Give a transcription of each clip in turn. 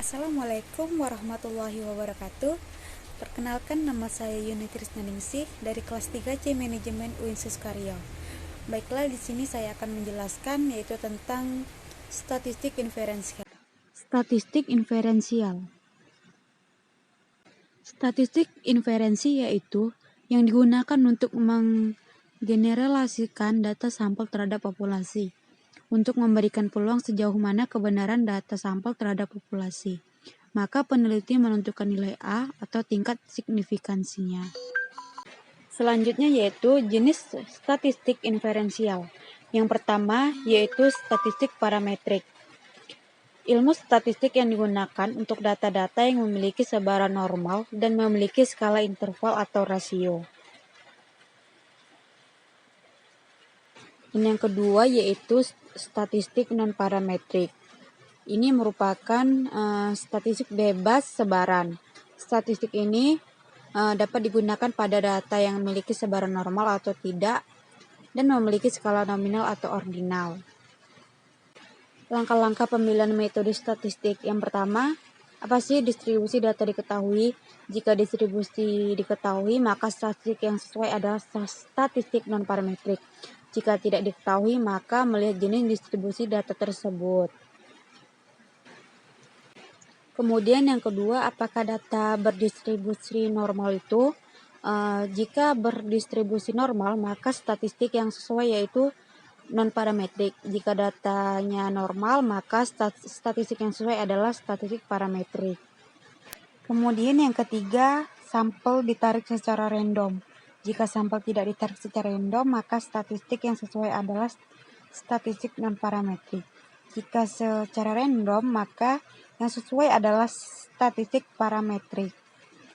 Assalamualaikum warahmatullahi wabarakatuh. Perkenalkan, nama saya Yuni Trisnaningsih dari kelas 3C Manajemen UIN Suskaryo. Baiklah, di sini saya akan menjelaskan yaitu tentang statistik inferensial. Statistik inferensial. Statistik inferensi yaitu yang digunakan untuk menggeneralisasikan data sampel terhadap populasi untuk memberikan peluang sejauh mana kebenaran data sampel terhadap populasi. Maka peneliti menentukan nilai A atau tingkat signifikansinya. Selanjutnya yaitu jenis statistik inferensial. Yang pertama yaitu statistik parametrik. Ilmu statistik yang digunakan untuk data-data yang memiliki sebaran normal dan memiliki skala interval atau rasio. Dan yang kedua yaitu statistik non-parametrik. Ini merupakan statistik bebas sebaran. Statistik ini dapat digunakan pada data yang memiliki sebaran normal atau tidak dan memiliki skala nominal atau ordinal. Langkah-langkah pemilihan metode statistik. Yang pertama, apa sih distribusi data diketahui? Jika distribusi diketahui, maka statistik yang sesuai adalah statistik non-parametrik. Jika tidak diketahui, maka melihat jenis distribusi data tersebut. Kemudian yang kedua, apakah data berdistribusi normal itu? Jika berdistribusi normal, maka statistik yang sesuai yaitu non-parametrik. Jika datanya normal, maka statistik yang sesuai adalah statistik parametrik. Kemudian yang ketiga, sampel ditarik secara random. Jika sampel tidak ditarik secara random, maka statistik yang sesuai adalah statistik non-parametrik. Jika secara random, maka yang sesuai adalah statistik parametrik.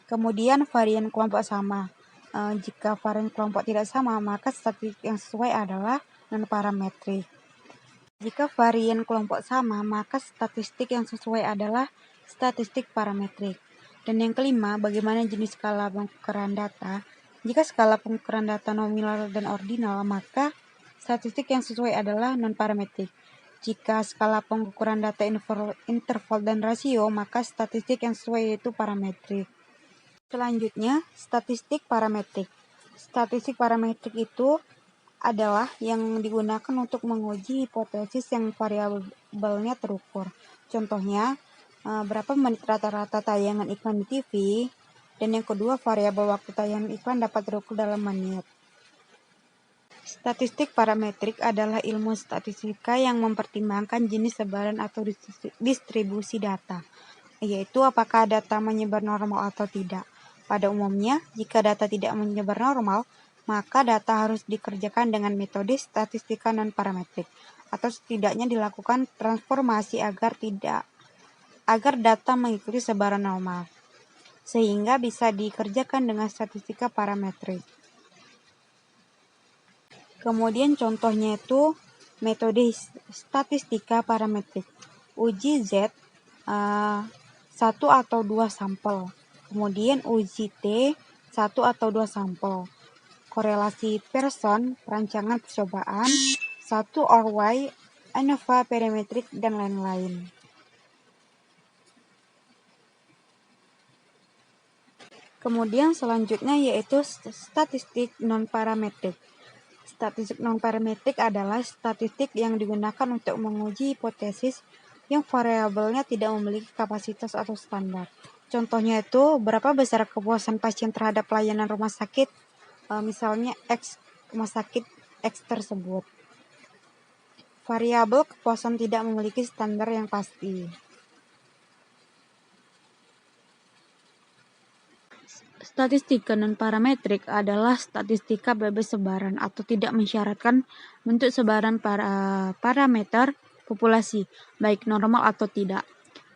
Kemudian varian kelompok sama. Jika varian kelompok tidak sama, maka statistik yang sesuai adalah non-parametrik. Jika varian kelompok sama, maka statistik yang sesuai adalah statistik parametrik. Dan yang kelima, bagaimana jenis skala pengukuran data? Jika skala pengukuran data nominal dan ordinal, maka statistik yang sesuai adalah non-parametrik. Jika skala pengukuran data interval dan rasio, maka statistik yang sesuai yaitu parametrik. Selanjutnya, statistik parametrik. Statistik parametrik itu adalah yang digunakan untuk menguji hipotesis yang variabelnya terukur. Contohnya, berapa menit rata-rata tayangan iklan di TV, dan yang kedua, variabel waktu tayangan iklan dapat terukur dalam menit. Statistik parametrik adalah ilmu statistika yang mempertimbangkan jenis sebaran atau distribusi data, yaitu apakah data menyebar normal atau tidak. Pada umumnya, jika data tidak menyebar normal, maka data harus dikerjakan dengan metode statistika non-parametrik, atau setidaknya dilakukan transformasi agar data mengikuti sebaran normal, sehingga bisa dikerjakan dengan statistika parametrik. Kemudian contohnya itu metode statistika parametrik. Uji Z 1 atau 2 sampel. Kemudian uji T 1 atau 2 sampel. Korelasi Pearson, perancangan percobaan, 1 or Y, ANOVA parametrik, dan lain-lain. Kemudian selanjutnya yaitu statistik non-parametrik. Statistik non-parametrik adalah statistik yang digunakan untuk menguji hipotesis yang variabelnya tidak memiliki kapasitas atau standar. Contohnya itu, berapa besar kepuasan pasien terhadap pelayanan rumah sakit, misalnya X rumah sakit X tersebut. Variabel kepuasan tidak memiliki standar yang pasti. Statistika non-parametrik adalah statistika bebas sebaran atau tidak mensyaratkan bentuk sebaran parameter populasi, baik normal atau tidak.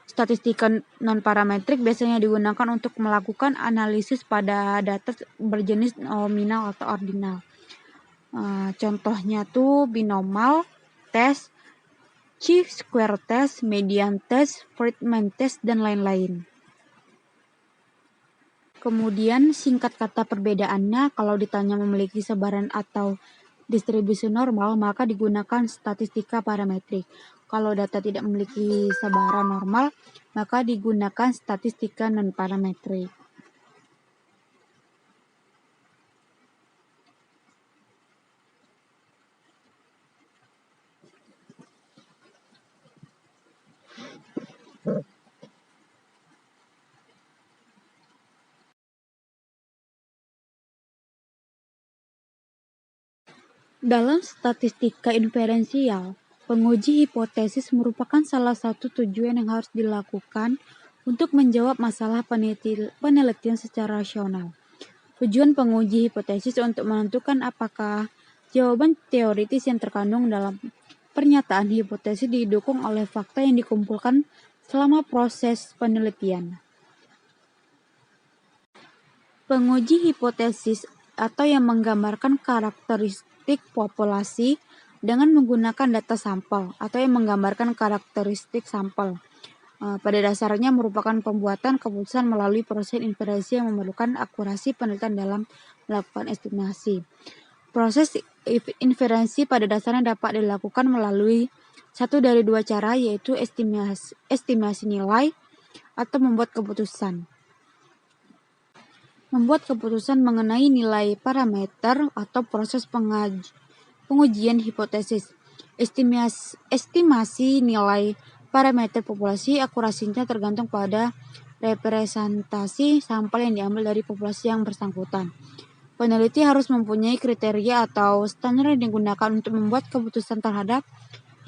Statistika non-parametrik biasanya digunakan untuk melakukan analisis pada data berjenis nominal atau ordinal. Contohnya tuh binomal test, chi-square test, median test, Friedman test, dan lain-lain. Kemudian singkat kata perbedaannya, kalau ditanya memiliki sebaran atau distribusi normal, maka digunakan statistika parametrik. Kalau data tidak memiliki sebaran normal, maka digunakan statistika non-parametrik. Dalam statistika inferensial, penguji hipotesis merupakan salah satu tujuan yang harus dilakukan untuk menjawab masalah penelitian secara rasional. Tujuan penguji hipotesis untuk menentukan apakah jawaban teoritis yang terkandung dalam pernyataan hipotesis didukung oleh fakta yang dikumpulkan selama proses penelitian. Penguji hipotesis atau yang menggambarkan karakteristik populasi dengan menggunakan data sampel atau yang menggambarkan karakteristik sampel. Pada dasarnya merupakan pembuatan keputusan melalui proses inferensi yang memerlukan akurasi penelitian dalam melakukan estimasi. Proses inferensi pada dasarnya dapat dilakukan melalui satu dari dua cara, yaitu estimasi nilai atau membuat keputusan. Membuat keputusan mengenai nilai parameter atau proses pengujian hipotesis. Estimasi nilai parameter populasi akurasinya tergantung pada representasi sampel yang diambil dari populasi yang bersangkutan. Peneliti harus mempunyai kriteria atau standar yang digunakan untuk membuat keputusan terhadap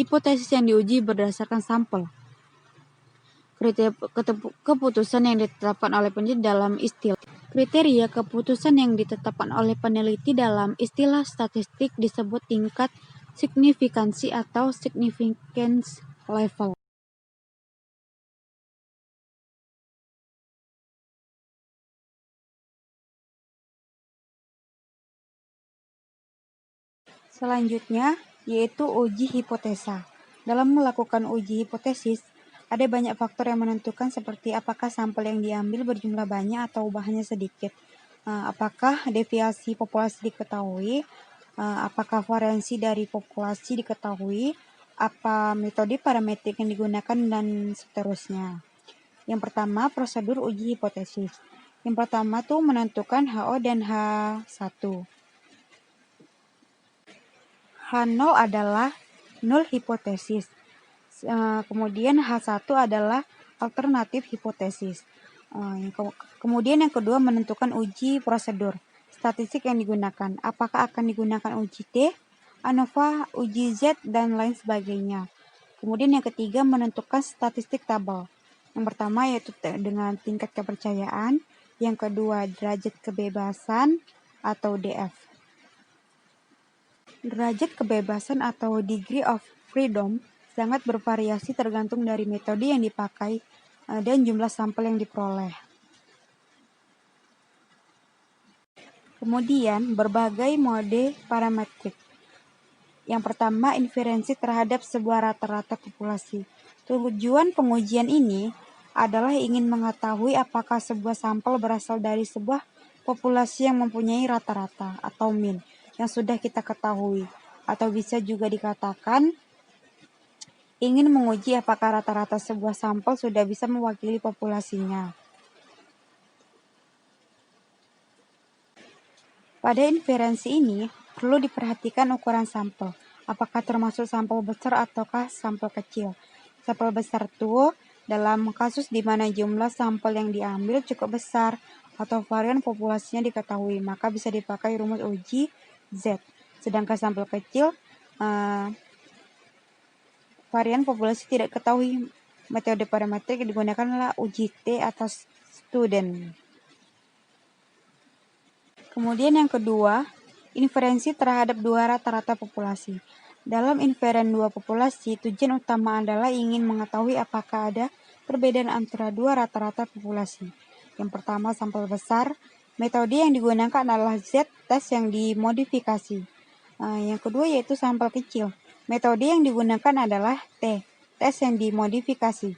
hipotesis yang diuji berdasarkan sampel. Kriteria keputusan yang ditetapkan oleh peneliti dalam istilah Kriteria keputusan yang ditetapkan oleh peneliti dalam istilah statistik disebut tingkat signifikansi atau significance level. Selanjutnya, yaitu uji hipotesa. Dalam melakukan uji hipotesis, ada banyak faktor yang menentukan seperti apakah sampel yang diambil berjumlah banyak atau hanya sedikit. Apakah deviasi populasi diketahui, apakah variasi dari populasi diketahui, apa metode parametrik yang digunakan, dan seterusnya. Yang pertama, prosedur uji hipotesis. Yang pertama tuh menentukan HO dan H1. H0 adalah null hipotesis. Kemudian H1 adalah alternatif hipotesis. Kemudian yang kedua menentukan uji prosedur statistik yang digunakan. Apakah akan digunakan uji T, ANOVA, uji Z, dan lain sebagainya. Kemudian yang ketiga menentukan statistik tabel. Yang pertama yaitu dengan tingkat kepercayaan. Yang kedua derajat kebebasan atau DF. Derajat kebebasan atau degree of freedom sangat bervariasi tergantung dari metode yang dipakai dan jumlah sampel yang diperoleh. Kemudian, berbagai mode parametrik. Yang pertama, inferensi terhadap sebuah rata-rata populasi. Tujuan pengujian ini adalah ingin mengetahui apakah sebuah sampel berasal dari sebuah populasi yang mempunyai rata-rata atau mean yang sudah kita ketahui. Atau bisa juga dikatakan ingin menguji apakah rata-rata sebuah sampel sudah bisa mewakili populasinya. Pada inferensi ini, perlu diperhatikan ukuran sampel. Apakah termasuk sampel besar ataukah sampel kecil. Sampel besar itu dalam kasus di mana jumlah sampel yang diambil cukup besar atau varian populasinya diketahui, maka bisa dipakai rumus uji Z. Sedangkan sampel kecil, varian populasi tidak ketahui, metode parametrik yang digunakan adalah uji T atau student. Kemudian yang kedua, inferensi terhadap dua rata-rata populasi. Dalam inferen dua populasi, tujuan utama adalah ingin mengetahui apakah ada perbedaan antara dua rata-rata populasi. Yang pertama, sampel besar. Metode yang digunakan adalah Z, tes yang dimodifikasi. Yang kedua yaitu sampel kecil. Metode yang digunakan adalah T, tes yang dimodifikasi,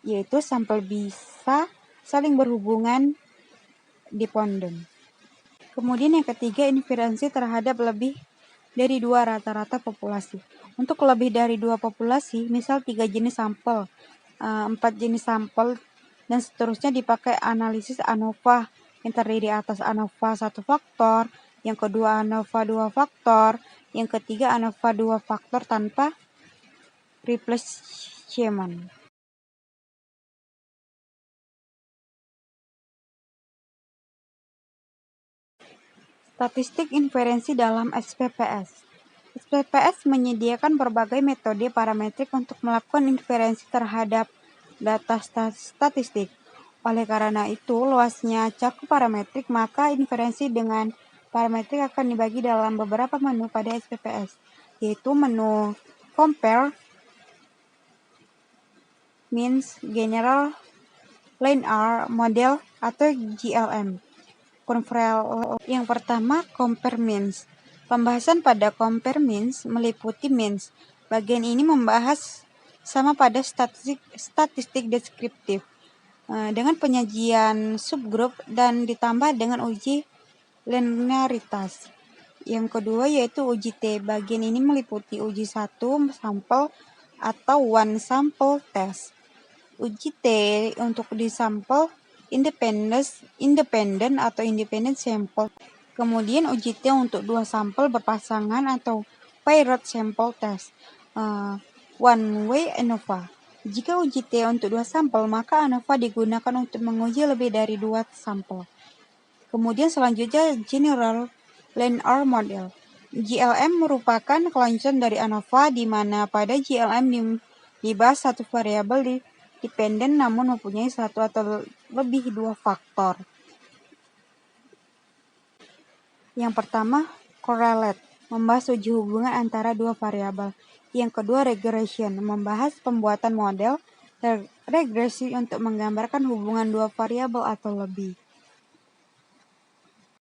yaitu sampel bisa saling berhubungan dependent. Kemudian yang ketiga, inferensi terhadap lebih dari dua rata-rata populasi. Untuk lebih dari 2 populasi, misal 3 jenis sampel, 4 jenis sampel, dan seterusnya dipakai analisis ANOVA yang terdiri atas ANOVA 1 faktor, yang kedua ANOVA 2 faktor, yang ketiga ANOVA 2 faktor tanpa replacement. Statistik inferensi dalam SPPS. SPPS menyediakan berbagai metode parametrik untuk melakukan inferensi terhadap data statistik. Oleh karena itu, luasnya cakup parametrik, maka inferensi dengan parametrik akan dibagi dalam beberapa menu pada SPPS, yaitu menu Compare, Means, General, Linear Model, atau GLM. Yang pertama, Compare Means. Pembahasan pada Compare Means meliputi means. Bagian ini membahas sama pada statistik deskriptif dengan penyajian subgrup dan ditambah dengan uji linearitas. Yang kedua yaitu uji T. Bagian ini meliputi uji satu sampel atau one sample test. Uji T untuk di sampel independen atau independent sample. Kemudian uji T untuk 2 sampel berpasangan atau paired sample test. One way ANOVA. Jika uji T untuk 2 sampel, maka ANOVA digunakan untuk menguji lebih dari 2 sampel. Kemudian selanjutnya General Linear Model. GLM merupakan kelanjutan dari ANOVA, di mana pada GLM dibahas satu variabel dependen namun mempunyai satu atau lebih 2 faktor. Yang pertama, correlate, membahas uji hubungan antara 2 variabel. Yang kedua, regression, membahas pembuatan model regresi untuk menggambarkan hubungan 2 variabel atau lebih.